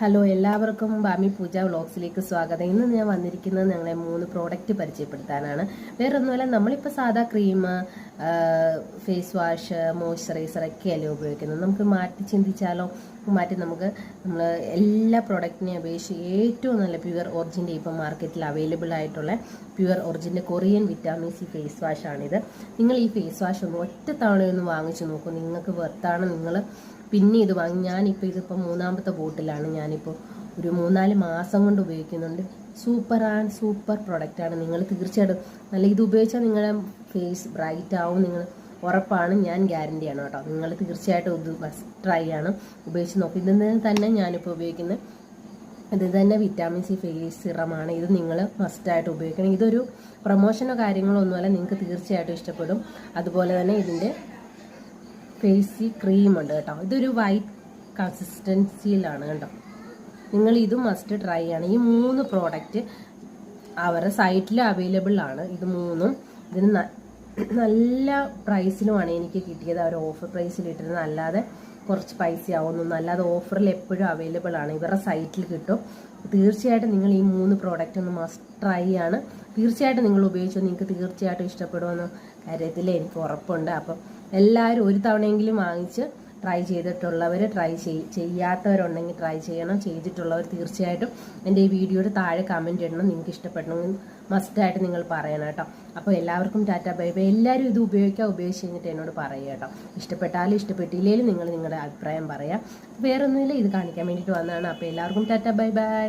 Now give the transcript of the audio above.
Hello, എല്ലാവർക്കും ബാമി പൂജ വ്ളോഗ്സിലേക്ക് സ്വാഗതം. ഇന്ന് ഞാൻ വന്നിരിക്കുന്നത് ഞങ്ങളെ 3 പ്രോഡക്റ്റ് പരിചയപ്പെടുത്താനാണ്. വേറൊന്നുമല്ല, നമ്മളിപ്പോൾ സാധാ ക്രീം, ഫേസ് വാഷ്, മോയ്സ്ചറൈസർ ഒക്കെയല്ലേ ഉപയോഗിക്കുന്നത്. നമുക്ക് മാറ്റി ചിന്തിച്ചാലോ? നമുക്ക് എല്ലാ പ്രോഡക്റ്റിനെയും അപേക്ഷിച്ച് ഏറ്റവും നല്ല പ്യുവർ ഒറിജിൻ്റെ ഇപ്പം മാർക്കറ്റിൽ അവൈലബിൾ ആയിട്ടുള്ള പ്യുവർ ഒറിജിൻ്റെ കൊറിയൻ വിറ്റാമിൻ സി ഫേസ് വാഷാണിത്. നിങ്ങൾ ഈ ഫേസ് വാഷ് ഒന്ന് ഒറ്റ തവണയൊന്ന് വാങ്ങിച്ചു നോക്കൂ, നിങ്ങൾക്ക് വെർത്താണ്. നിങ്ങൾ പിന്നെ ഇത് വാങ്ങി. ഞാനിപ്പോൾ ഇതിപ്പോൾ 3ാമത്തെ ബോട്ടിലാണ്. ഞാനിപ്പോൾ ഒരു 3-4 മാസം കൊണ്ട് ഉപയോഗിക്കുന്നുണ്ട്. സൂപ്പർ പ്രൊഡക്റ്റാണ്. നിങ്ങൾ തീർച്ചയായിട്ടും നല്ല ഇത് ഉപയോഗിച്ചാൽ നിങ്ങളുടെ ഫേസ് ബ്രൈറ്റ് ആവും. നിങ്ങൾ ഉറപ്പാണ്, ഞാൻ ഗ്യാരണ്ടിയാണ് കേട്ടോ. നിങ്ങൾ തീർച്ചയായിട്ടും ഇത് മസ്റ്റ് ട്രൈ ആണ്, ഉപയോഗിച്ച് നോക്കി. ഇതിന് തന്നെ ഞാനിപ്പോൾ ഉപയോഗിക്കുന്നത് ഇത് തന്നെ വിറ്റാമിൻ സി ഫേസ് സിറമാണ്. ഇത് നിങ്ങൾ മസ്റ്റായിട്ട് ഉപയോഗിക്കണം. ഇതൊരു പ്രൊമോഷനോ കാര്യങ്ങളോ ഒന്നുമല്ല, നിങ്ങൾക്ക് തീർച്ചയായിട്ടും ഇഷ്ടപ്പെടും. അതുപോലെ തന്നെ ഇതിൻ്റെ ഫേസ് ക്രീം ഉണ്ട് കേട്ടോ. ഇതൊരു വൈറ്റ് കൺസിസ്റ്റൻസിയിലാണ് കേട്ടോ. നിങ്ങൾ ഇതും മസ്റ്റ് ട്രൈ ആണ്. ഈ 3 പ്രോഡക്റ്റ് അവരുടെ സൈറ്റിൽ അവൈലബിൾ ആണ്. ഇത് 3ഉം ഇതിന് നല്ല പ്രൈസിലുമാണ് എനിക്ക് കിട്ടിയത്. അവർ ഓഫർ പ്രൈസിൽ ഇട്ടിരുന്നത്, അല്ലാതെ കുറച്ച് പൈസ ആവുന്നൊന്നും, അല്ലാതെ ഓഫറിൽ എപ്പോഴും അവൈലബിൾ ആണ്. ഇവരുടെ സൈറ്റിൽ കിട്ടും. തീർച്ചയായിട്ടും നിങ്ങൾ ഈ 3 പ്രോഡക്റ്റ് ഒന്ന് മസ്റ്റ് ട്രൈ ആണ്. തീർച്ചയായിട്ടും നിങ്ങൾ ഉപയോഗിച്ചോ, നിങ്ങൾക്ക് തീർച്ചയായിട്ടും ഇഷ്ടപ്പെടുമെന്ന കാര്യത്തിൽ എനിക്ക് ഉറപ്പുണ്ട്. അപ്പം എല്ലാവരും ഒരു തവണയെങ്കിലും വാങ്ങിച്ച് ട്രൈ ചെയ്തിട്ടുള്ളവർ, ചെയ്യാത്തവരുണ്ടെങ്കിൽ ട്രൈ ചെയ്യണം. ചെയ്തിട്ടുള്ളവർ തീർച്ചയായിട്ടും എൻ്റെ ഈ വീഡിയോയുടെ താഴെ കമൻറ്റ് ഇടണം. നിങ്ങൾക്ക് ഇഷ്ടപ്പെടണമെങ്കിൽ മസ്റ്റായിട്ട് നിങ്ങൾ പറയണം കേട്ടോ. അപ്പോൾ എല്ലാവർക്കും ടാറ്റ ബൈ ബൈ. എല്ലാവരും ഇത് ഉപയോഗിച്ച് കഴിഞ്ഞിട്ട് എന്നോട് പറയുക കേട്ടോ. ഇഷ്ടപ്പെട്ടാലും ഇഷ്ടപ്പെട്ടില്ലെങ്കിലും നിങ്ങൾ നിങ്ങളുടെ അഭിപ്രായം പറയാം. വേറൊന്നുമില്ല, ഇത് കാണിക്കാൻ വേണ്ടിയിട്ട് വന്നതാണ്. അപ്പോൾ എല്ലാവർക്കും ടാറ്റ ബൈ ബൈ.